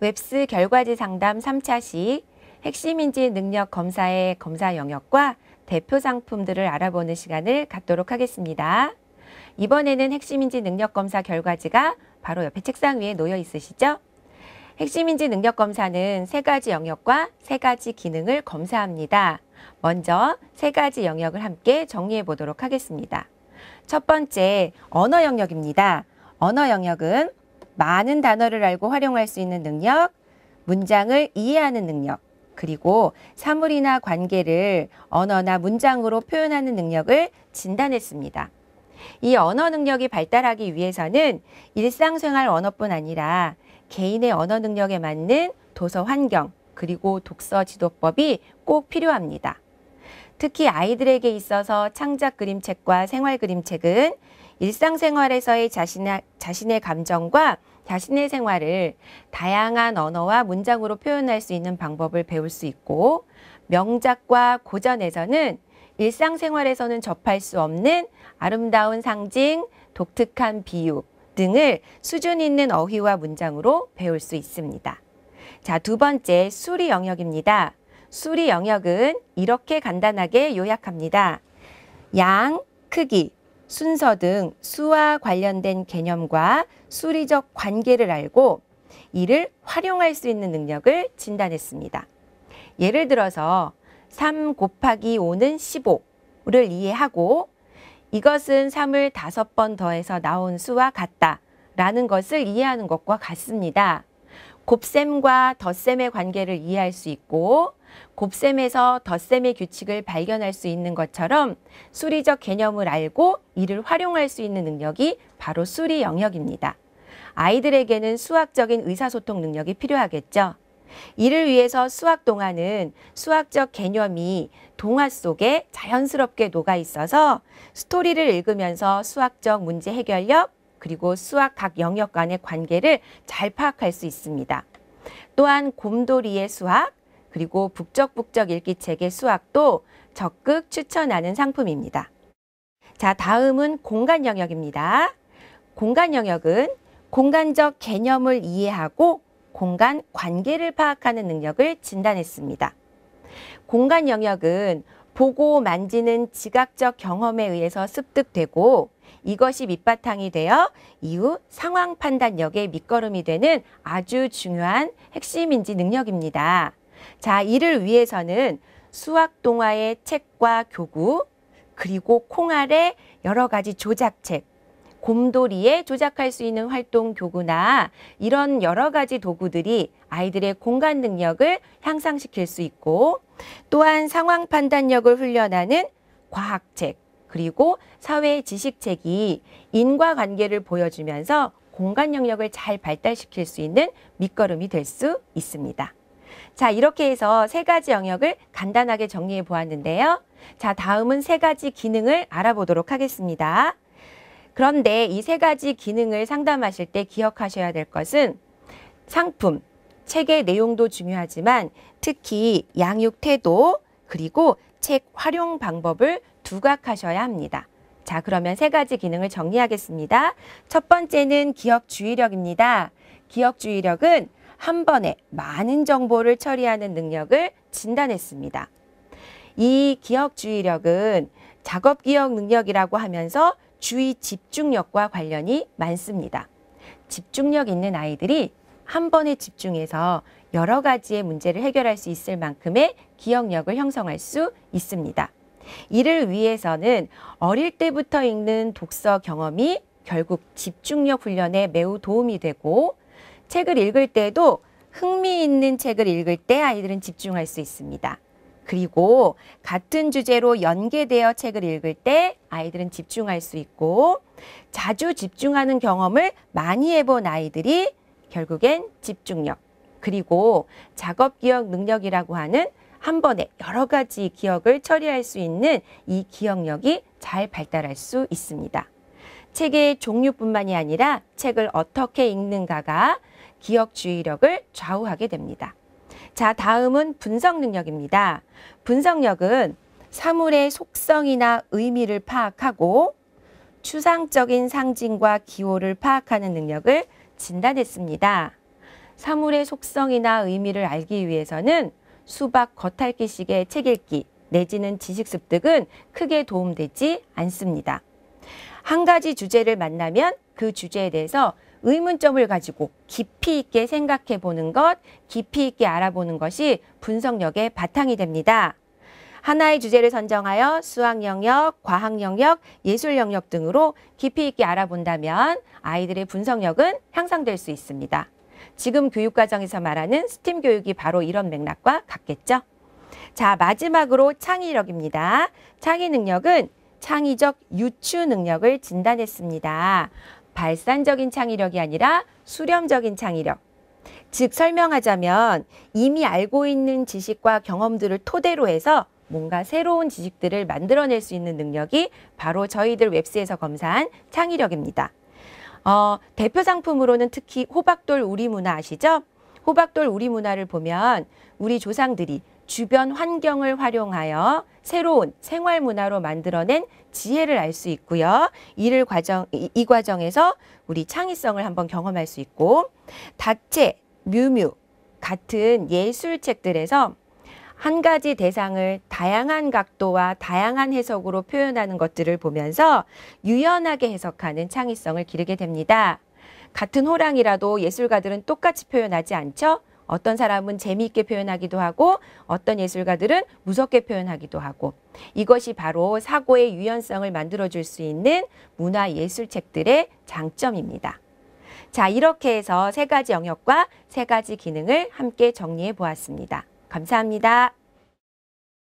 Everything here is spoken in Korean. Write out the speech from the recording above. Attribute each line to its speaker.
Speaker 1: 웹스 결과지 상담 3차식 핵심인지 능력 검사의 검사 영역과 대표 상품들을 알아보는 시간을 갖도록 하겠습니다. 이번에는 핵심인지 능력 검사 결과지가 바로 옆에 책상 위에 놓여 있으시죠? 핵심인지 능력 검사는 세 가지 영역과 세 가지 기능을 검사합니다. 먼저 세 가지 영역을 함께 정리해 보도록 하겠습니다. 첫 번째, 언어 영역입니다. 언어 영역은 많은 단어를 알고 활용할 수 있는 능력, 문장을 이해하는 능력, 그리고 사물이나 관계를 언어나 문장으로 표현하는 능력을 진단했습니다. 이 언어 능력이 발달하기 위해서는 일상생활 언어뿐 아니라 개인의 언어 능력에 맞는 도서 환경, 그리고 독서 지도법이 꼭 필요합니다. 특히 아이들에게 있어서 창작 그림책과 생활 그림책은 일상생활에서의 자신의 감정과 자신의 생활을 다양한 언어와 문장으로 표현할 수 있는 방법을 배울 수 있고, 명작과 고전에서는 일상생활에서는 접할 수 없는 아름다운 상징, 독특한 비유 등을 수준 있는 어휘와 문장으로 배울 수 있습니다. 자, 두 번째, 수리 영역입니다. 수리 영역은 이렇게 간단하게 요약합니다. 양, 크기, 순서 등 수와 관련된 개념과 수리적 관계를 알고 이를 활용할 수 있는 능력을 진단했습니다. 예를 들어서 3 곱하기 5는 15를 이해하고 이것은 3을 5번 더해서 나온 수와 같다 라는 것을 이해하는 것과 같습니다. 곱셈과 덧셈의 관계를 이해할 수 있고 곱셈에서 덧셈의 규칙을 발견할 수 있는 것처럼 수리적 개념을 알고 이를 활용할 수 있는 능력이 바로 수리 영역입니다. 아이들에게는 수학적인 의사소통 능력이 필요하겠죠. 이를 위해서 수학 동화는 수학적 개념이 동화 속에 자연스럽게 녹아 있어서 스토리를 읽으면서 수학적 문제 해결력, 그리고 수학 각 영역 간의 관계를 잘 파악할 수 있습니다. 또한 곰돌이의 수학, 그리고 북적북적 읽기책의 수학도 적극 추천하는 상품입니다. 자, 다음은 공간 영역입니다. 공간 영역은 공간적 개념을 이해하고 공간 관계를 파악하는 능력을 진단했습니다. 공간 영역은 보고 만지는 지각적 경험에 의해서 습득되고 이것이 밑바탕이 되어 이후 상황 판단력의 밑거름이 되는 아주 중요한 핵심인지 능력입니다. 자, 이를 위해서는 수학 동화의 책과 교구, 그리고 콩알의 여러 가지 조작책, 곰돌이에 조작할 수 있는 활동 교구나 이런 여러 가지 도구들이 아이들의 공간 능력을 향상시킬 수 있고, 또한 상황 판단력을 훈련하는 과학책, 그리고 사회 지식책이 인과관계를 보여주면서 공간 영역을 잘 발달시킬 수 있는 밑거름이 될 수 있습니다. 자, 이렇게 해서 세 가지 영역을 간단하게 정리해 보았는데요. 자, 다음은 세 가지 기능을 알아보도록 하겠습니다. 그런데 이 세 가지 기능을 상담하실 때 기억하셔야 될 것은 상품, 책의 내용도 중요하지만 특히 양육 태도, 그리고 책 활용 방법을 두각하셔야 합니다. 자, 그러면 세 가지 기능을 정리하겠습니다. 첫 번째는 기억 주의력입니다. 기억 주의력은 한 번에 많은 정보를 처리하는 능력을 진단했습니다. 이 기억 주의력은 작업 기억 능력이라고 하면서 주의 집중력과 관련이 많습니다. 집중력 있는 아이들이 한 번에 집중해서 여러 가지의 문제를 해결할 수 있을 만큼의 기억력을 형성할 수 있습니다. 이를 위해서는 어릴 때부터 읽는 독서 경험이 결국 집중력 훈련에 매우 도움이 되고, 책을 읽을 때도 흥미있는 책을 읽을 때 아이들은 집중할 수 있습니다. 그리고 같은 주제로 연계되어 책을 읽을 때 아이들은 집중할 수 있고, 자주 집중하는 경험을 많이 해본 아이들이 결국엔 집중력, 그리고 작업 기억 능력이라고 하는 한 번에 여러 가지 기억을 처리할 수 있는 이 기억력이 잘 발달할 수 있습니다. 책의 종류뿐만이 아니라 책을 어떻게 읽는가가 기억 주의력을 좌우하게 됩니다. 자, 다음은 분석 능력입니다. 분석력은 사물의 속성이나 의미를 파악하고 추상적인 상징과 기호를 파악하는 능력을 진단했습니다. 사물의 속성이나 의미를 알기 위해서는 수박 겉핥기식의 책 읽기 내지는 지식 습득은 크게 도움되지 않습니다. 한 가지 주제를 만나면 그 주제에 대해서 의문점을 가지고 깊이 있게 생각해 보는 것, 깊이 있게 알아보는 것이 분석력의 바탕이 됩니다. 하나의 주제를 선정하여 수학 영역, 과학 영역, 예술 영역 등으로 깊이 있게 알아본다면 아이들의 분석력은 향상될 수 있습니다. 지금 교육과정에서 말하는 스팀 교육이 바로 이런 맥락과 같겠죠? 자, 마지막으로 창의력입니다. 창의 능력은 창의적 유추 능력을 진단했습니다. 발산적인 창의력이 아니라 수렴적인 창의력. 즉 설명하자면 이미 알고 있는 지식과 경험들을 토대로 해서 뭔가 새로운 지식들을 만들어낼 수 있는 능력이 바로 저희들 웹스에서 검사한 창의력입니다. 대표 상품으로는 특히 호박돌 우리문화 아시죠? 호박돌 우리문화를 보면 우리 조상들이 주변 환경을 활용하여 새로운 생활문화로 만들어낸 지혜를 알 수 있고요. 이 과정에서 우리 창의성을 한번 경험할 수 있고, 다채, 뮤뮤 같은 예술책들에서 한 가지 대상을 다양한 각도와 다양한 해석으로 표현하는 것들을 보면서 유연하게 해석하는 창의성을 기르게 됩니다. 같은 호랑이라도 예술가들은 똑같이 표현하지 않죠? 어떤 사람은 재미있게 표현하기도 하고 어떤 예술가들은 무섭게 표현하기도 하고, 이것이 바로 사고의 유연성을 만들어줄 수 있는 문화예술책들의 장점입니다. 자, 이렇게 해서 세 가지 영역과 세 가지 기능을 함께 정리해 보았습니다. 감사합니다.